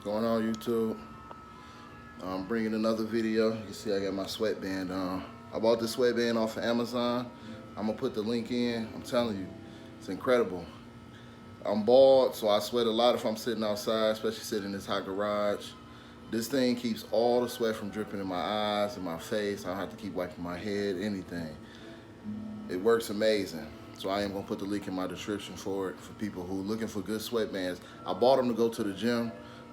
Going on YouTube? I'm bringing another video. You can see I got my sweatband on. I bought this sweatband off of Amazon. I'm gonna put the link in. I'm telling you, it's incredible. I'm bald, so I sweat a lot if I'm sitting outside, especially sitting in this hot garage. This thing keeps all the sweat from dripping in my eyes and my face. I don't have to keep wiping my head, anything. It works amazing. So I am gonna put the link in my description for it, for people who are looking for good sweatbands. I bought them to go to the gym,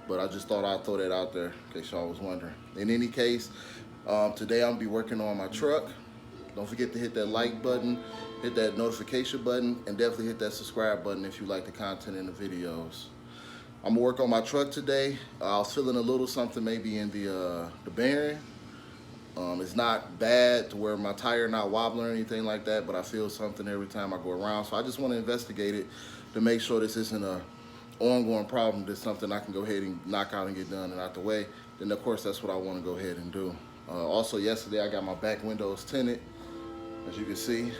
but I just thought I'd throw that out there in case y'all was wondering. In any case, today I'm gonna be working on my truck. Don't forget to hit that like button, hit that notification button, and definitely hit that subscribe button if you like the content in the videos. I'm gonna work on my truck today. I was feeling a little something maybe in the bearing. It's not bad to where my tire not wobbling or anything like that, but I feel something every time I go around. So I just want to investigate it to make sure this isn't a ongoing problem. This is something I can go ahead and knock out and get done and out the way. Then of course that's what I want to go ahead and do. Also yesterday I got my back windows tinted, as you can see.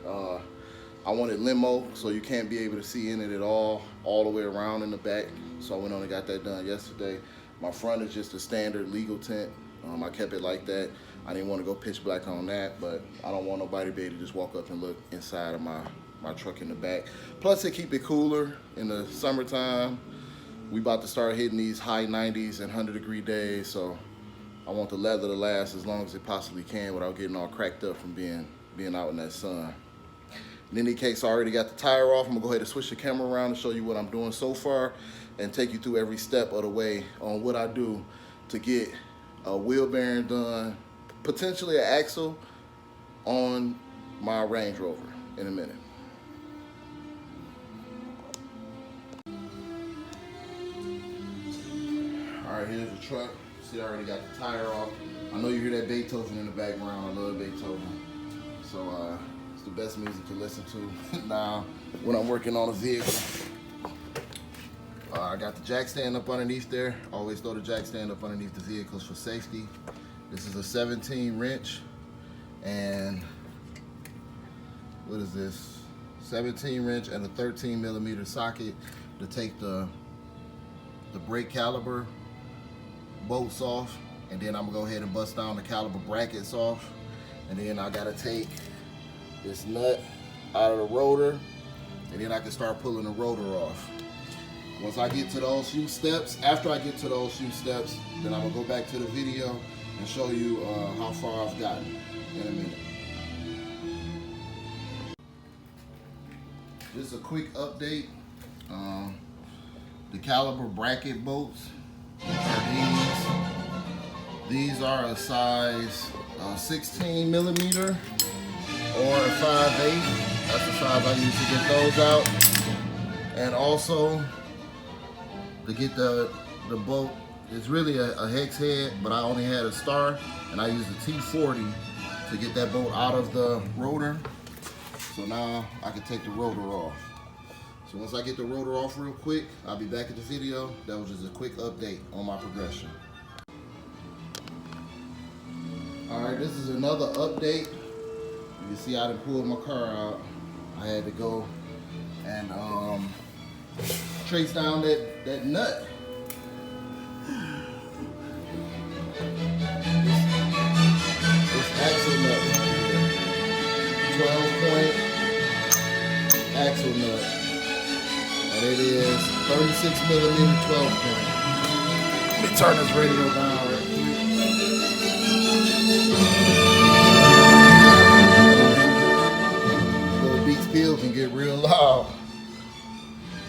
I wanted limo, so you can't be able to see in it at all the way around in the back. So I went on and got that done yesterday. My front is just a standard legal tint. I kept it like that. I didn't want to go pitch black on that, but I don't want nobody to be able to just walk up and look inside of my truck in the back. Plus it keep it cooler in the summertime. We about to start hitting these high 90s and 100-degree days, so I want the leather to last as long as it possibly can without getting all cracked up from being out in that sun. In any case, I already got the tire off. I'm gonna go ahead and switch the camera around and show you what I'm doing so far and take you through every step of the way on what I do to get a wheel bearing done, potentially an axle on my Range Rover in a minute. All right, here's the truck. See, I already got the tire off. I know you hear that Beethoven in the background. I love Beethoven. So it's the best music to listen to now when I'm working on a vehicle. I got the jack stand up underneath there. Always throw the jack stand up underneath the vehicles for safety. This is a 17 wrench and what is this? 17 wrench and a 13 millimeter socket to take the brake caliper bolts off, and then I'm gonna go ahead and bust down the caliper brackets off, and then I gotta take this nut out of the rotor, and then I can start pulling the rotor off. Once I get to those few steps, after I get to those few steps, then I'm gonna go back to the video and show you how far I've gotten in a minute. Just a quick update. The caliper bracket bolts are these are a size 16 millimeter or a 5/8. That's the size I use to get those out. And also to get the bolt, it's really a hex head, but I only had a star, and I used a T40 to get that bolt out of the rotor. So now I can take the rotor off. So once I get the rotor off real quick, I'll be back at the video. That was just a quick update on my progression. All right, this is another update. You can see I done pulled my car out. I had to go and trace down that nut. This axle nut right here. 12-point axle nut. And it is 36 millimeter 12-point. Let me turn this radio down right here. Little Beats Pill can get real loud.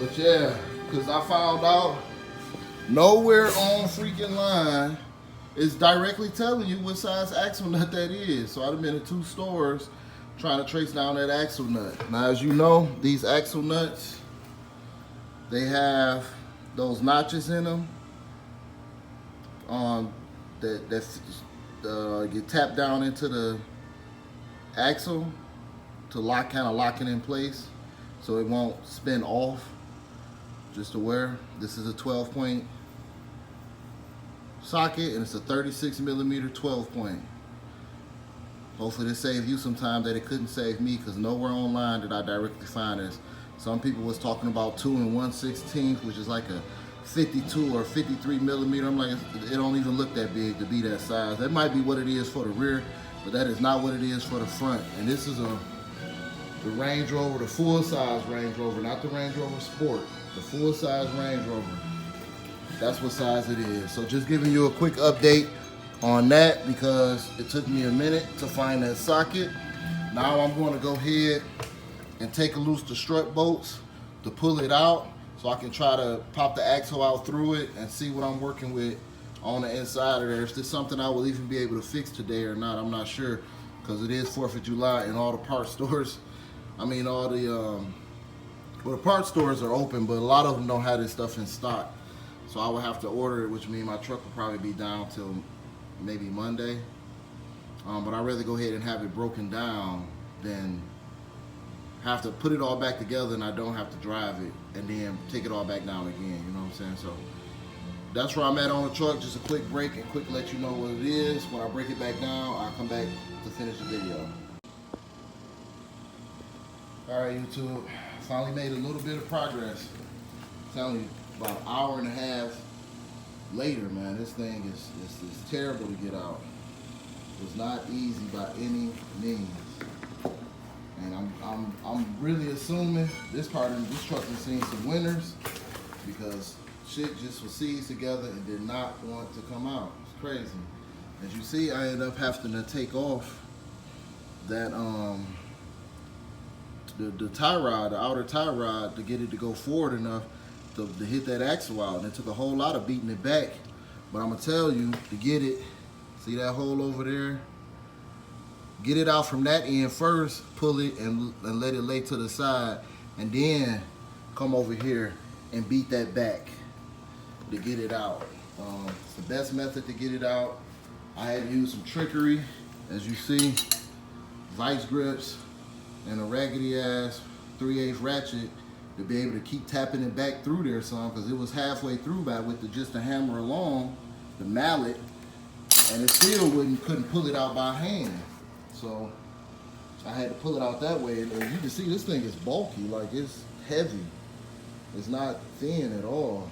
But yeah, because I found out nowhere on freaking line is directly telling you what size axle nut that is. So I've been in 2 stores trying to trace down that axle nut. Now, as you know, these axle nuts, they have those notches in them that get tapped down into the axle to kind of lock it in place so it won't spin off. Just aware, this is a 12-point socket and it's a 36 millimeter 12-point. Hopefully this saves you some time that it couldn't save me, because nowhere online did I directly find this. Some people was talking about 2 1/16, which is like a 52 or 53 millimeter. I'm like, it don't even look that big to be that size. That might be what it is for the rear, but that is not what it is for the front. And this is the Range Rover, the full size Range Rover, not the Range Rover Sport, the full size Range Rover. That's what size it is. So just giving you a quick update on that because it took me a minute to find that socket. Now I'm going to go ahead and take loose the strut bolts to pull it out so I can try to pop the axle out through it and see what I'm working with on the inside of there. If this something I will even be able to fix today or not, I'm not sure, because it is 4th of July and all the parts stores, I mean all the, well, the parts stores are open, but a lot of them don't have this stuff in stock. So I will have to order it, which means my truck will probably be down till maybe Monday. But I'd rather go ahead and have it broken down than have to put it all back together and I don't have to drive it and then take it all back down again, you know what I'm saying? So that's where I'm at on the truck. Just a quick break and quick let you know what it is. When I break it back down, I'll come back to finish the video. All right, YouTube, finally made a little bit of progress. I'm telling you, about an hour and a half later, man, this thing is terrible to get out. It was not easy by any means. And I'm really assuming this truck has seen some winners because shit just was seized together and did not want to come out. It's crazy. As you see, I ended up having to take off that the tie rod, the outer tie rod, to get it to go forward enough to hit that axle out. And it took a whole lot of beating it back. But I'm gonna tell you, to get it, see that hole over there? Get it out from that end first, pull it and let it lay to the side, and then come over here and beat that back to get it out. It's the best method to get it out. I had to use some trickery, as you see, vice grips and a raggedy ass 3/8 ratchet to be able to keep tapping it back through there some, because it was halfway through with just the hammer along, the mallet, and it still couldn't pull it out by hand. So I had to pull it out that way, and you can see this thing is bulky, like it's heavy. It's not thin at all.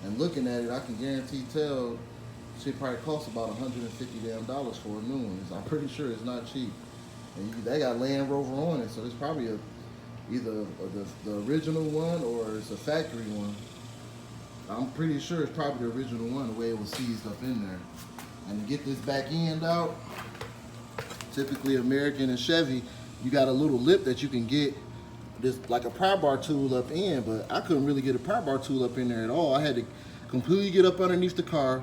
And looking at it, I can guarantee tell shit probably costs about $150 for a new one. I'm pretty sure it's not cheap. And they got Land Rover on it, so it's probably either the original one or it's a factory one. I'm pretty sure it's probably the original one, the way it was seized up in there. And to get this back end out, typically American and Chevy, you got a little lip that you can get this like a pry bar tool up in, but I couldn't really get a pry bar tool up in there at all. I had to completely get up underneath the car,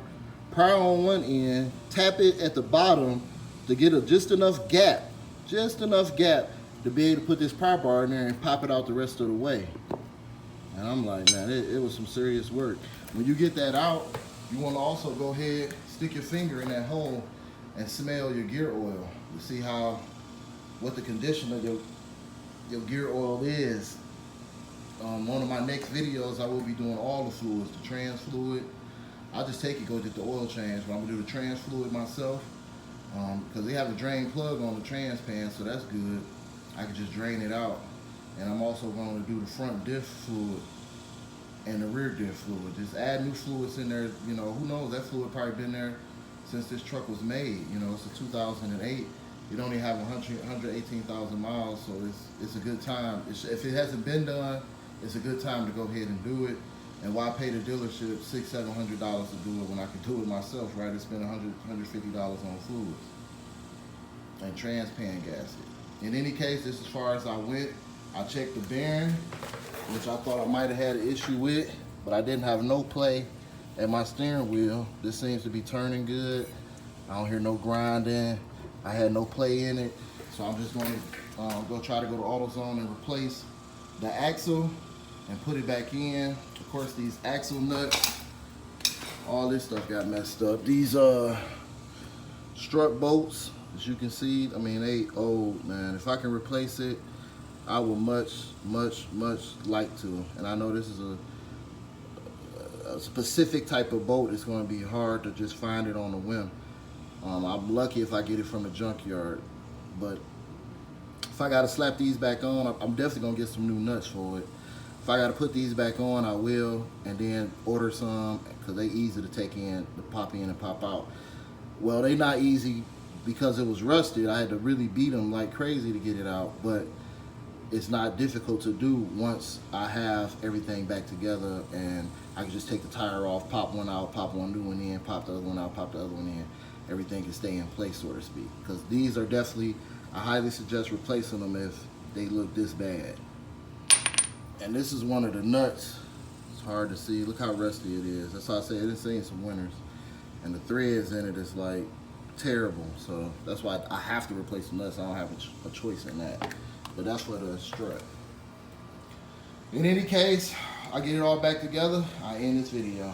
pry on one end, tap it at the bottom to get just enough gap to be able to put this pry bar in there and pop it out the rest of the way. And I'm like, man, it was some serious work. When you get that out, you want to also go ahead, stick your finger in that hole and smell your gear oil to see what the condition of your gear oil is. One of my next videos, I will be doing all the fluids, the trans fluid. I'll just take it, go get the oil change, but I'm gonna do the trans fluid myself because they have a drain plug on the trans pan, so that's good. I can just drain it out. And I'm also going to do the front diff fluid and the rear diff fluid. Just add new fluids in there. You know, who knows, that fluid probably been there since this truck was made. You know, it's a 2008. It only have 118,000 miles, so it's a good time. If it hasn't been done, it's a good time to go ahead and do it. And why pay the dealership $600–700 to do it when I can do it myself, right? I spend $150 on fluids and trans pan gasket. In any case, this is as far as I went. I checked the bearing, which I thought I might have had an issue with, but I didn't have no play at my steering wheel. This seems to be turning good. I don't hear no grinding. I had no play in it. So I'm just going to go try to go to AutoZone and replace the axle and put it back in. Of course, these axle nuts, all this stuff got messed up. These strut bolts, as you can see, I mean, they old, man. If I can replace it, I would much like to. And I know this is a specific type of bolt. It's going to be hard to just find it on a whim. I'm lucky if I get it from the junkyard, but if I got to slap these back on, I'm definitely going to get some new nuts for it. If I got to put these back on, I will, and then order some because they easy to take in, to pop in and pop out. Well, they not easy because it was rusted. I had to really beat them like crazy to get it out, but it's not difficult to do once I have everything back together, and I can just take the tire off, pop one out, pop one new one in, pop the other one out, pop the other one in. Everything can stay in place, so to speak. Because these are definitely, I highly suggest replacing them if they look this bad. And this is one of the nuts. It's hard to see. Look how rusty it is. That's why I say it's seen some winters. And the threads in it is like terrible. So that's why I have to replace the nuts. I don't have a choice in that. But that's for the strut. In any case, I get it all back together. I end this video.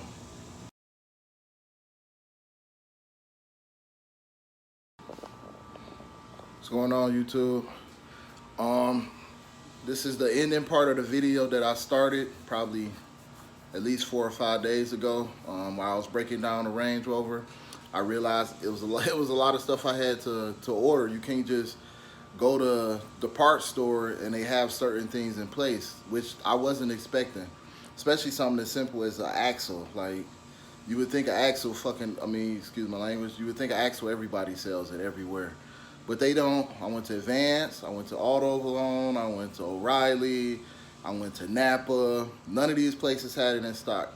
What's going on, YouTube? This is the ending part of the video that I started probably at least 4 or 5 days ago. While I was breaking down the Range Rover, I realized it was a lot of stuff I had to order. You can't just go to the parts store and they have certain things in place, which I wasn't expecting. Especially something as simple as an axle. Like, you would think an axle excuse my language, you would think an axle everybody sells it everywhere. But they don't. I went to Advance, I went to AutoZone, I went to O'Reilly, I went to Napa. None of these places had it in stock.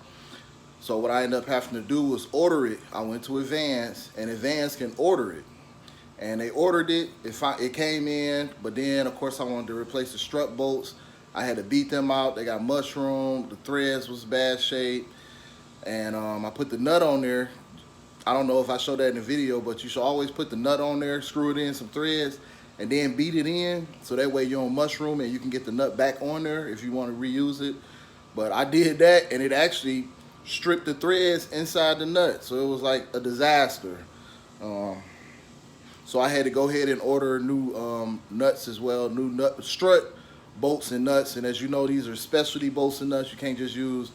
So what I ended up having to do was order it. I went to Advance, and Advance can order it. And they ordered it, it came in, but then of course I wanted to replace the strut bolts. I had to beat them out. They got mushroom, the threads was bad shape. And I put the nut on there. I don't know if I showed that in the video, but you should always put the nut on there, screw it in some threads, and then beat it in, so that way you don't mushroom and you can get the nut back on there if you want to reuse it. But I did that, and it actually stripped the threads inside the nut, so it was like a disaster. So I had to go ahead and order new nuts as well, new strut bolts and nuts. And as you know, these are specialty bolts and nuts. You can't just use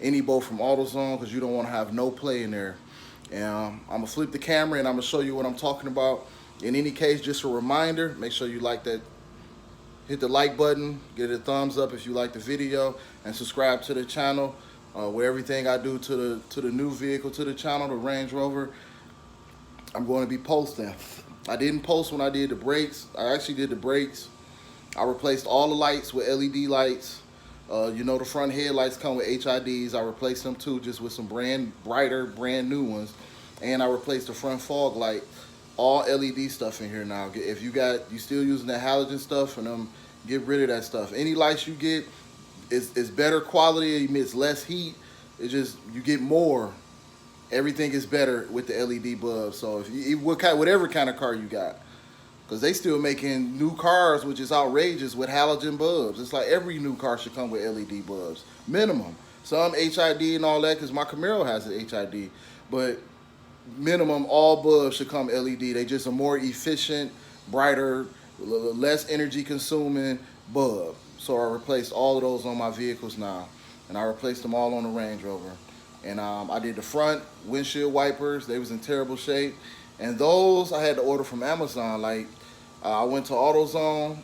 any bolt from AutoZone because you don't want to have no play in there. And I'm gonna flip the camera and I'm gonna show you what I'm talking about. In any case, just a reminder, make sure you like that, hit the like button, get a thumbs up if you like the video, and subscribe to the channel, where everything I do to the new vehicle, to the channel, the Range Rover, I'm going to be posting. I didn't post when I did the brakes. I actually did the brakes. I replaced all the lights with LED lights. You know, the front headlights come with HIDs. I replaced them too, just with some brighter, brand new ones. And I replaced the front fog light, all LED stuff in here now. If you still using that halogen stuff, and get rid of that stuff. Any lights you get is better quality, it emits less heat. It just, you get more. Everything is better with the LED bulbs. So if you, whatever kind of car you got, because they still making new cars, which is outrageous, with halogen bulbs. It's like every new car should come with LED bulbs, minimum. Some HID and all that, because my Camaro has an HID, but minimum all bulbs should come LED. They just a more efficient, brighter, less energy consuming bulb. So I replaced all of those on my vehicles now, and I replaced them all on the Range Rover. And I did the front windshield wipers. They was in terrible shape. And those I had to order from Amazon. Like, I went to AutoZone.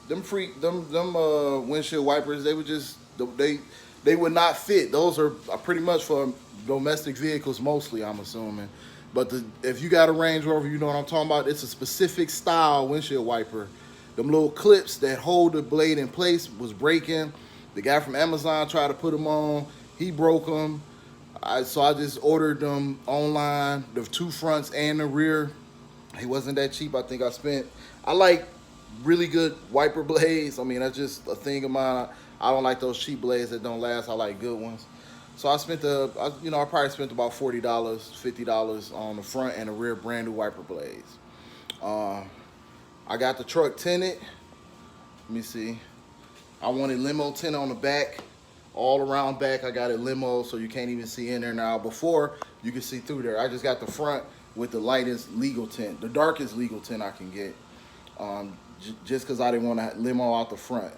Them windshield wipers, they would just, they would not fit. Those are pretty much for domestic vehicles mostly, I'm assuming. But if you got a Range Rover, you know what I'm talking about. It's a specific style windshield wiper. Them little clips that hold the blade in place was breaking. The guy from Amazon tried to put them on. He broke them. So I just ordered them online, the two fronts and the rear. He wasn't that cheap. I think I like really good wiper blades. I mean, that's just a thing of mine. I don't like those cheap blades that don't last. I like good ones. So I probably spent about $40, $50 on the front and the rear brand new wiper blades. I got the truck tinted. Let me see. I wanted limo tint on the back. All around back, I got it limo, so you can't even see in there now. Before, you could see through there. I just got the front with the lightest legal tint, the darkest legal tint I can get, just because I didn't want to limo out the front.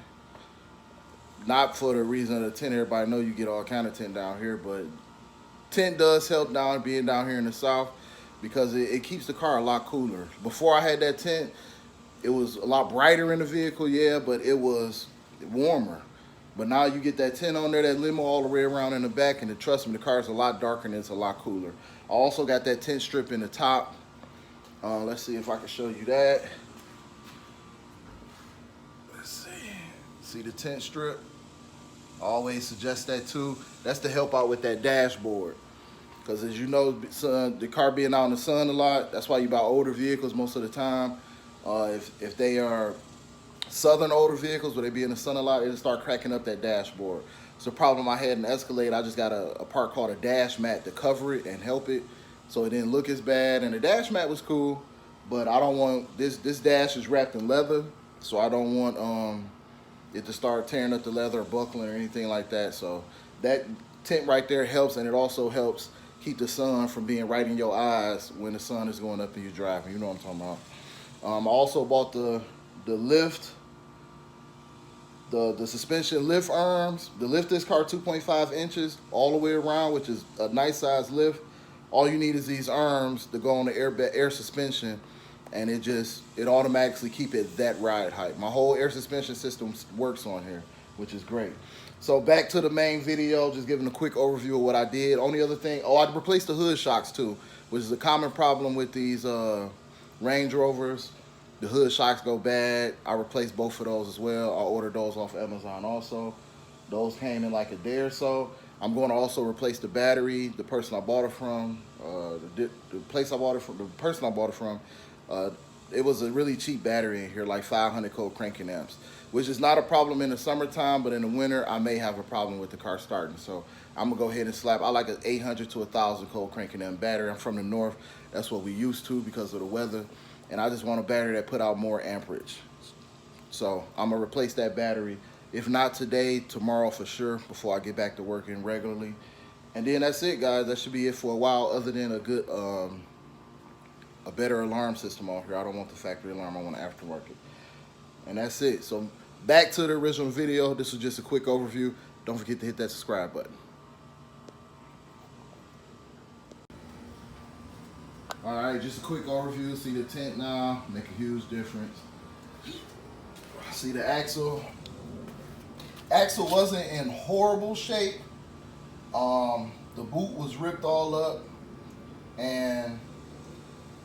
Not for the reason of the tint. Everybody know you get all kind of tint down here, but tint does help being down here in the South, because it keeps the car a lot cooler. Before I had that tint, it was a lot brighter in the vehicle, yeah, but it was warmer. But now you get that tint on there, that limo all the way around in the back, and trust me, the car is a lot darker and it's a lot cooler. I also got that tint strip in the top. Let's see if I can show you that. Let's see. See the tint strip? I always suggest that too. That's to help out with that dashboard. Because as you know, the car being out in the sun a lot, that's why you buy older vehicles most of the time. If they are southern older vehicles where they be in the sun a lot, it'll start cracking up that dashboard. It's a problem I had in Escalade. I just got a part called a dash mat to cover it and help it so it didn't look as bad. And the dash mat was cool, but I don't want, this dash is wrapped in leather, so I don't want it to start tearing up the leather or buckling or anything like that. So that tint right there helps, and it also helps keep the sun from being right in your eyes when the sun is going up and you're driving. You know what I'm talking about. I also bought the lift, the suspension lift arms. The lift this car 2.5 inches all the way around, which is a nice size lift. All you need is these arms to go on the air suspension, and it automatically keep it that ride height. My whole air suspension system works on here, which is great. So back to the main video, just giving a quick overview of what I did. Only other thing, I replaced the hood shocks too, which is a common problem with these Range Rovers. The hood shocks go bad. I replaced both of those as well. I ordered those off Amazon also. Those came in like a day or so. I'm going to also replace the battery. The person I bought it from, the person I bought it from, it was a really cheap battery in here, like 500 cold cranking amps, which is not a problem in the summertime, but in the winter, I may have a problem with the car starting. So I'm gonna go ahead and slap, I like an 800 to 1,000 cold cranking amp battery. I'm from the north. That's what we used to because of the weather. And I just want a battery that put out more amperage. So I'm gonna replace that battery. If not today, tomorrow for sure, before I get back to working regularly. And then that's it, guys. That should be it for a while, other than a good, a better alarm system on here. I don't want the factory alarm, I want an aftermarket. And that's it. So back to the original video. This was just a quick overview. Don't forget to hit that subscribe button. All right, just a quick overview. See the tint now, make a huge difference. See the axle. Axle wasn't in horrible shape. The boot was ripped all up, and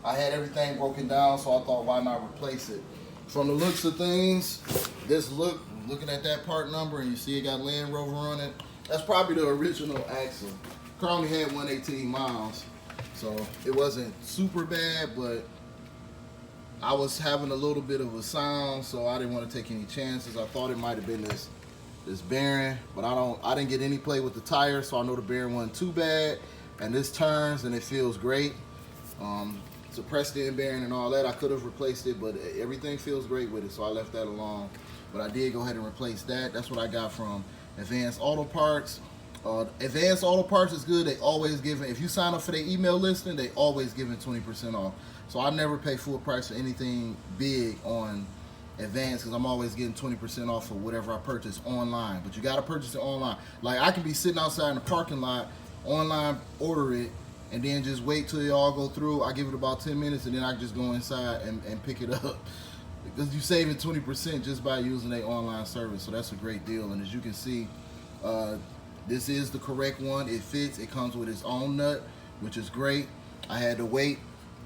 I had everything broken down, so I thought, why not replace it? From the looks of things, looking at that part number, and you see it got Range Rover on it, that's probably the original axle. Car only had 118 miles. So it wasn't super bad, but I was having a little bit of a sound, so I didn't want to take any chances. I thought it might have been this bearing, but I didn't get any play with the tire, so I know the bearing wasn't too bad. And this turns and it feels great. Suppressed end bearing and all that, I could have replaced it, but everything feels great with it, so I left that alone. But I did go ahead and replace that. That's what I got from Advanced Auto Parts. Advanced Auto Parts is good. They always give it, if you sign up for their email listing, they always give it 20% off. So I never pay full price for anything big on Advanced, because I'm always getting 20% off for whatever I purchase online. But you got to purchase it online. Like, I can be sitting outside in the parking lot, online, order it, and then just wait till they all go through. I give it about 10 minutes, and then I can just go inside and pick it up. Because you're saving 20% just by using their online service. So that's a great deal. And as you can see, this is the correct one. It fits. It comes with its own nut, which is great. I had to wait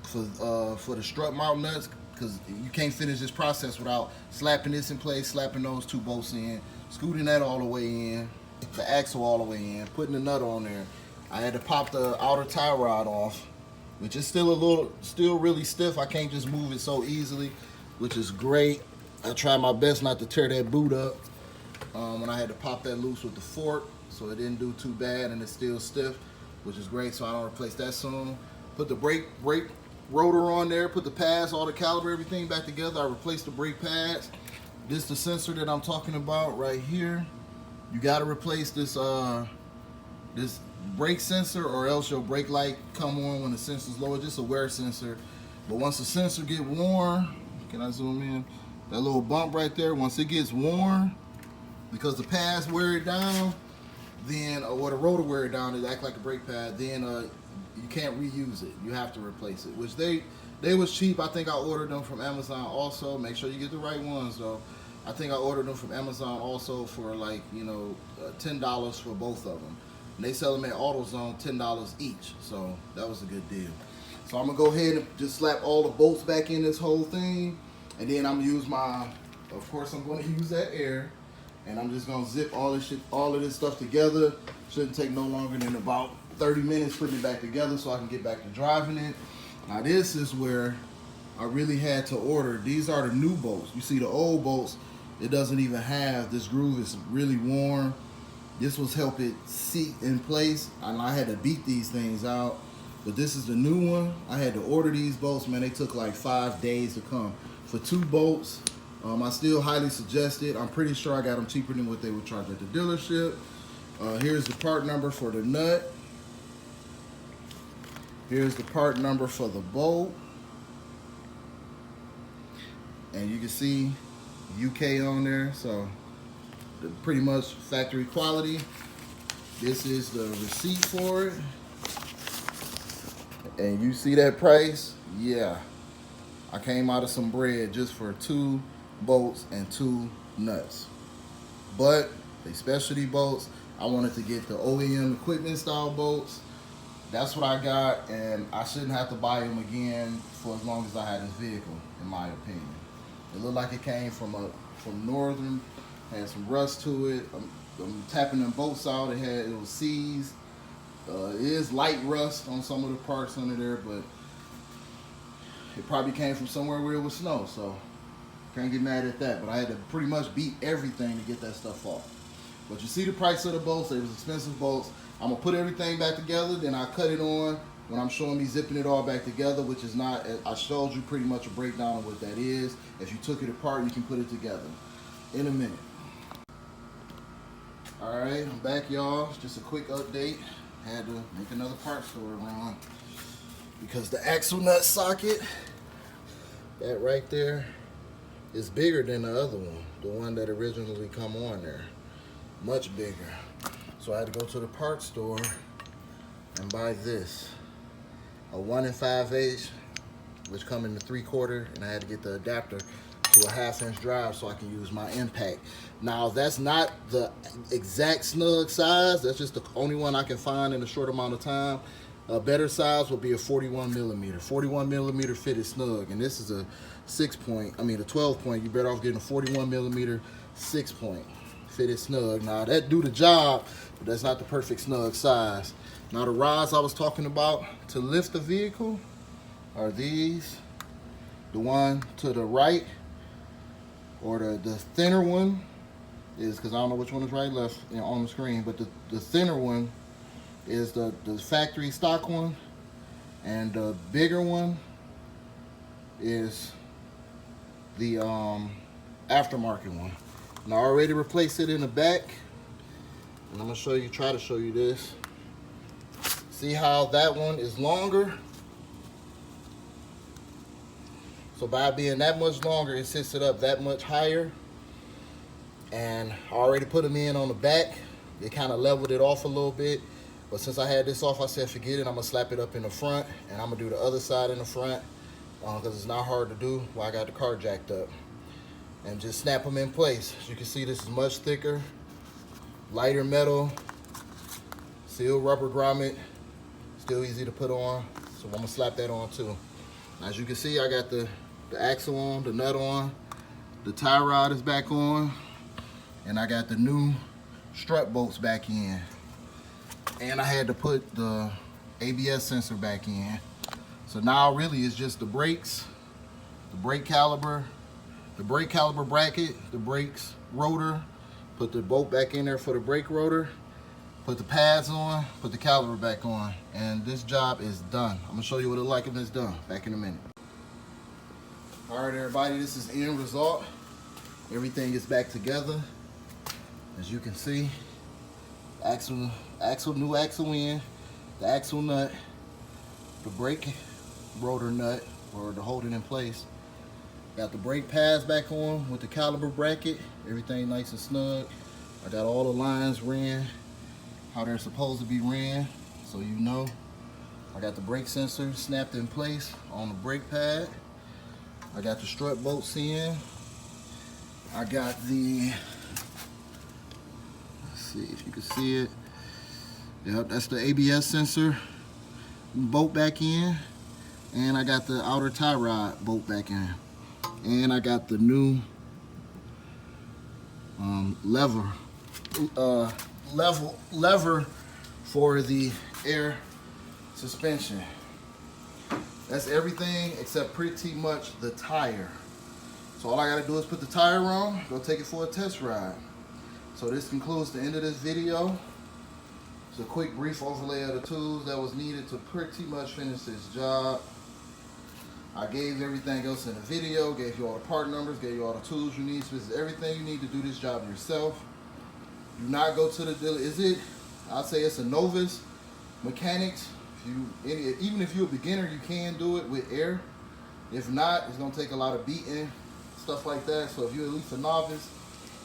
for the strut mount nuts, because you can't finish this process without slapping this in place, slapping those two bolts in, scooting that all the way in, the axle all the way in, putting the nut on there. I had to pop the outer tie rod off, which is still really stiff. I can't just move it so easily, which is great. I tried my best not to tear that boot up when I had to pop that loose with the fork. So it didn't do too bad, and it's still stiff, which is great, so I don't replace that soon. Put the brake rotor on there, put the pads, all the caliber, everything back together. I replaced the brake pads. This is the sensor that I'm talking about right here. You gotta replace this this brake sensor, or else your brake light come on when the sensor's low. It's just a wear sensor. But once the sensor get worn, can I zoom in? That little bump right there, once it gets worn, because the pads wear it down, then, or the rotor wear it down, it act like a brake pad, then you can't reuse it. You have to replace it, which they was cheap. I think I ordered them from Amazon also. Make sure you get the right ones though. I think I ordered them from Amazon also for like, $10 for both of them. And they sell them at AutoZone $10 each, so that was a good deal. So I'm gonna go ahead and just slap all the bolts back in this whole thing, and then I'm gonna use of course I'm gonna use that air, and I'm just gonna zip all of this stuff together. Shouldn't take no longer than about 30 minutes putting it back together so I can get back to driving it. Now this is where I really had to order. These are the new bolts. You see the old bolts, it doesn't even have, this groove is really worn. This was help it seat in place, and I had to beat these things out. But this is the new one. I had to order these bolts, man. They took like 5 days to come. For 2 bolts, I still highly suggest it. I'm pretty sure I got them cheaper than what they would charge at the dealership. Here's the part number for the nut. Here's the part number for the bolt. And you can see UK on there, so pretty much factory quality. This is the receipt for it. And you see that price? Yeah. I came out of some bread just for 2 bolts and 2 nuts. But they specialty bolts. I wanted to get the OEM equipment style bolts. That's what I got, and I shouldn't have to buy them again for as long as I had this vehicle, in my opinion. It looked like it came from Northern, had some rust to it. I'm tapping them bolts out. It was seized. It is light rust on some of the parts under there, but it probably came from somewhere where it was snow, so can't get mad at that. But I had to pretty much beat everything to get that stuff off. But you see the price of the bolts. They was expensive bolts. I'm gonna put everything back together, then I cut it on when I'm showing me zipping it all back together, which is not, I showed you pretty much a breakdown of what that is. If you took it apart, you can put it together in a minute. All right, I'm back, y'all. It's just a quick update. Had to make another part store run because the axle nut socket, that right there, is bigger than the other one, the one that originally come on there, much bigger. So I had to go to the parts store and buy this, a 1 5/8, which come in the 3/4, and I had to get the adapter to a 1/2-inch drive so I can use my impact. Now that's not the exact snug size, that's just the only one I can find in a short amount of time. A better size would be a 41 millimeter. 41 millimeter fitted snug, and this is a 12 point. You better off getting a 41 millimeter 6-point fitted snug. Now that do the job, but that's not the perfect snug size. Now the rods I was talking about to lift the vehicle are these. The one to the right, or the thinner one is, because I don't know which one is right left on the screen, but the thinner one is the factory stock one, and the bigger one is the aftermarket one. And I already replaced it in the back, and I'm gonna try to show you this. See how that one is longer? So by being that much longer, it sits it up that much higher. And I already put them in on the back. It kind of leveled it off a little bit. But since I had this off, I said, forget it. I'm gonna slap it up in the front, and I'm gonna do the other side in the front, because it's not hard to do while I got the car jacked up. And just snap them in place. As you can see, this is much thicker, lighter metal, sealed rubber grommet, still easy to put on. So I'm gonna slap that on too. As you can see, I got the axle on, the nut on, the tie rod is back on, and I got the new strut bolts back in. And I had to put the ABS sensor back in. So now really it's just the brakes, the brake caliper bracket, the brakes rotor, put the bolt back in there for the brake rotor, put the pads on, put the caliper back on, and this job is done. I'm gonna show you what it like when it's done, back in a minute. All right, everybody, this is the end result. Everything is back together. As you can see, new axle in, the axle nut, the brake rotor nut, or to hold it in place. Got the brake pads back on with the caliper bracket, everything nice and snug. I got all the lines ran how they're supposed to be ran, so you know. I got the brake sensor snapped in place on the brake pad. I got the strut bolts in. I got the, let's see if you can see it. Yep, that's the ABS sensor bolt back in. And I got the outer tie rod bolt back in. And I got the new lever for the air suspension. That's everything except pretty much the tire. So all I gotta do is put the tire on, go take it for a test ride. So this concludes the end of this video. It's a quick brief overlay of the tools that was needed to pretty much finish this job. I gave everything else in the video, gave you all the part numbers, gave you all the tools you need. So this is everything you need to do this job yourself. Do not go to the dealer. I'd say it's a novice mechanics. Even if you're a beginner, you can do it with air. If not, it's gonna take a lot of beating, stuff like that. So if you're at least a novice,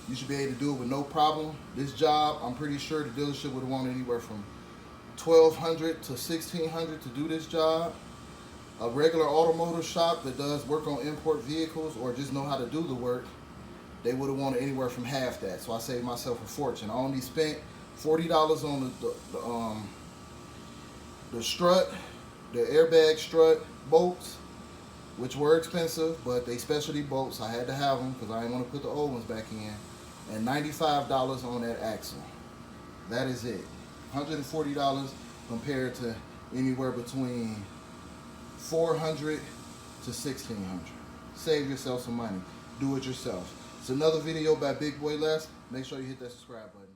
you should be able to do it with no problem. This job, I'm pretty sure the dealership would have wanted anywhere from $1,200 to $1,600 to do this job. A regular automotive shop that does work on import vehicles or just know how to do the work, they would have wanted anywhere from half that. So I saved myself a fortune. I only spent $40 on the strut, the airbag strut bolts, which were expensive, but they specialty bolts. I had to have them because I didn't want to put the old ones back in. And $95 on that axle. That is it. $140 compared to anywhere between $400 to $1,600. Save yourself some money. Do it yourself. It's another video by Big Boy Les. Make sure you hit that subscribe button.